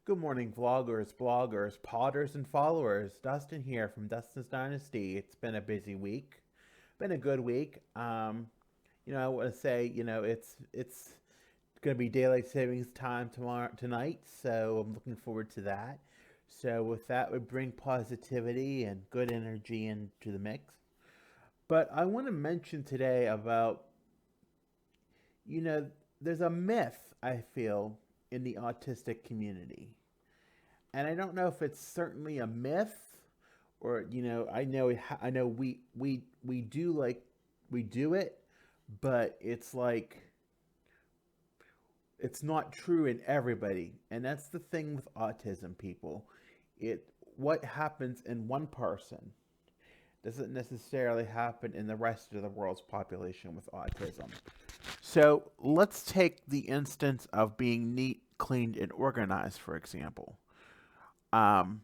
Good morning, vloggers, bloggers, potters, and followers. Dustin here from Dustin's Dynasty. It's been a busy week, been a good week. I want to say, it's going to be daylight savings time tonight, so I'm looking forward to that. So with that, we bring positivity and good energy into the mix. But I want to mention today about, you know, there's a myth I feel in the autistic community, and I don't know if it's certainly a myth or I know we do it, but it's like it's not true in everybody, and that's the thing with autism people. It What happens in one person doesn't necessarily happen in the rest of the world's population with autism. So let's take the instance of being neat, cleaned, and organized, for example. Um,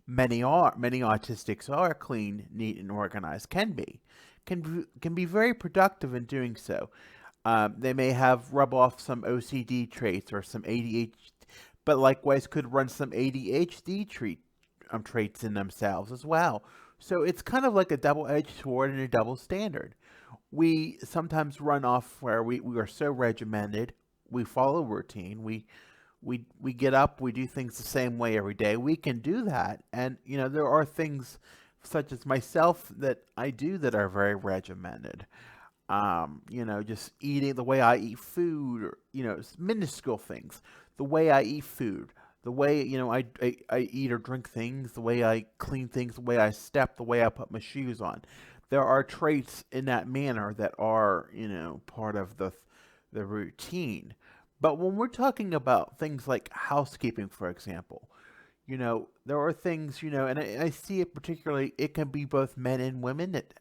many autistics are clean, neat, and organized. Can be very productive in doing so. They may have rub off some OCD traits or some ADHD, but likewise could run some ADHD traits in themselves as well. So it's kind of like a double-edged sword and a double standard. We sometimes run off where we are so regimented, we follow routine, we get up, we do things the same way every day. We can do that, and there are things such as myself that I do that are very regimented. Just eating the way I eat food, or minuscule things, the way I eat food, the way I eat or drink things, the way I clean things, the way I step, the way I put my shoes on. There are traits in that manner that are part of the routine. But when we're talking about things like housekeeping, for example, there are things, and I see it particularly, it can be both men and women that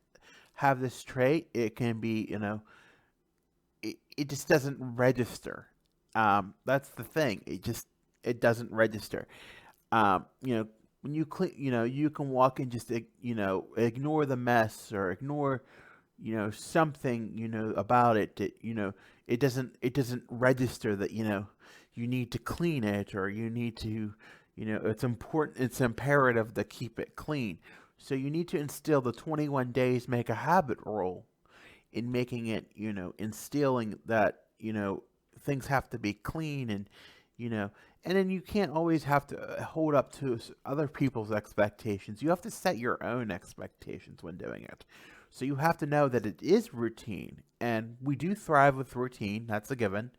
have this trait. It can be, it just doesn't register. That's the thing. It doesn't register. When you clean, you can walk and just, ignore the mess or ignore, something, about it that, it doesn't register that, you need to clean it, or you need to, it's important, it's imperative to keep it clean. So you need to instill the 21 days make a habit rule in making it, instilling that, things have to be clean, and, you know, and then you can't always have to hold up to other people's expectations. You have to set your own expectations when doing it. So you have to know that it is routine, and we do thrive with routine. That's a given.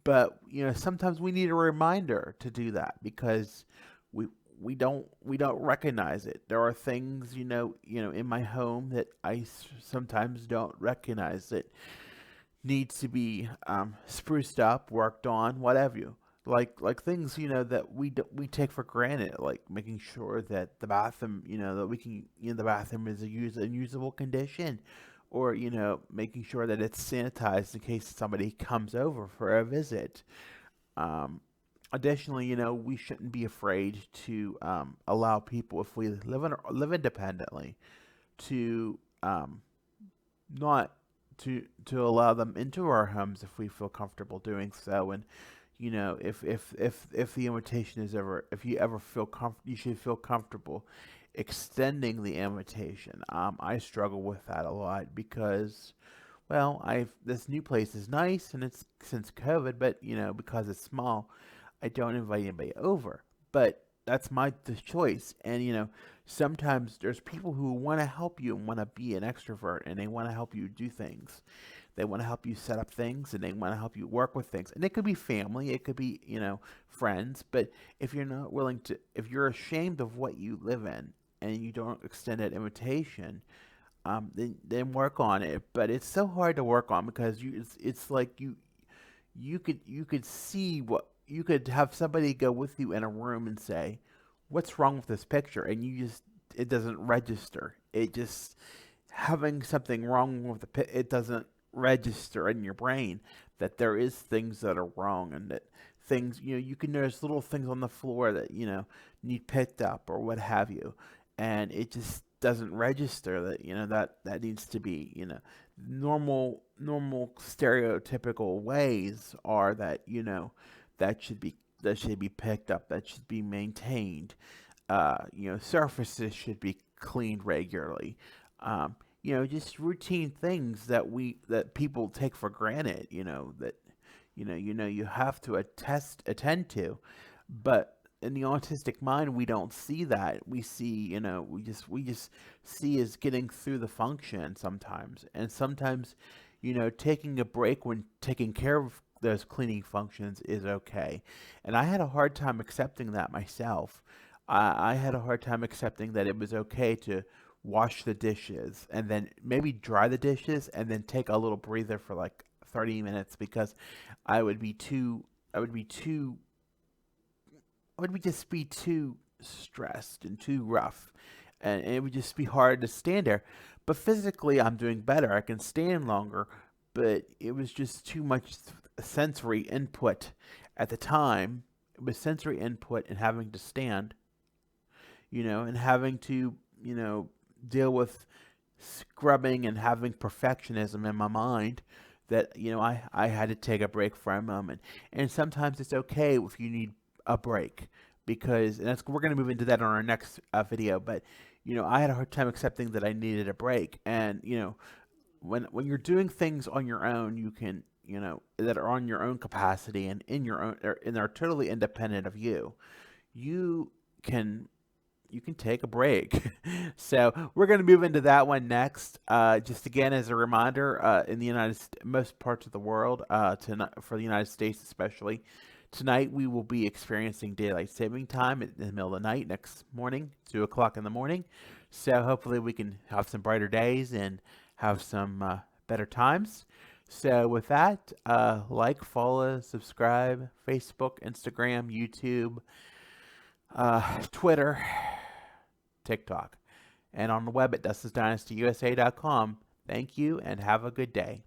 But sometimes we need a reminder to do that because we we don't recognize it. There are things in my home that sometimes don't recognize that needs to be spruced up, worked on, whatever you like things that we take for granted, like making sure that the bathroom that we can the bathroom is in usable condition, or making sure that it's sanitized in case somebody comes over for a visit. Um, Additionally, we shouldn't be afraid to allow people, if we live independently, to not to allow them into our homes if we feel comfortable doing so. And if the invitation is ever, if you ever feel you should feel comfortable extending the invitation. I struggle with that a lot because, well, I've this new place is nice and it's since COVID, but because it's small, I don't invite anybody over. But that's my the choice. And sometimes there's people who want to help you and want to be an extrovert, and they want to help you do things. They want to help you set up things, and they want to help you work with things. And it could be family, it could be friends. But if you're not willing to, if you're ashamed of what you live in, and you don't extend that invitation, then work on it. But it's so hard to work on because it's like you could see what you could have somebody go with you in a room and say, "What's wrong with this picture?" And it doesn't register. It just having something wrong with it doesn't register in your brain that there is things that are wrong, and that things you can notice little things on the floor that need picked up or what have you, and it just doesn't register that that needs to be normal stereotypical ways are that that should be that should be picked up, that should be maintained. Surfaces should be cleaned regularly. Just routine things that people take for granted. You have to attend to, but in the autistic mind, we don't see that. We see, we just see as getting through the function sometimes, and sometimes, taking a break when taking care of those cleaning functions is okay. And I had a hard time accepting that myself. I had a hard time accepting that it was okay to wash the dishes and then maybe dry the dishes and then take a little breather for like 30 minutes because I would be too, I would be too, I would be just be too stressed and too rough. And it would just be hard to stand there. But physically, I'm doing better. I can stand longer, but it was just too much sensory input at the time. It was sensory input and having to stand, and having to, deal with scrubbing and having perfectionism in my mind that, I had to take a break for a moment. And sometimes it's okay if you need a break because, and that's, we're going to move into that on our next video, but, I had a hard time accepting that I needed a break. And, when you're doing things on your own, you can, that are on your own capacity and in your own, and are totally independent of you, you can take a break. So we're going to move into that one next. Just again as a reminder, in the most parts of the world, for the United States especially, tonight we will be experiencing daylight saving time in the middle of the night next morning, 2 o'clock in the morning. So hopefully we can have some brighter days and have some better times. So with that, like, follow, subscribe, Facebook, Instagram, YouTube, Twitter, TikTok, and on the web at Dustin'sDynastyUSA.com. Thank you and have a good day.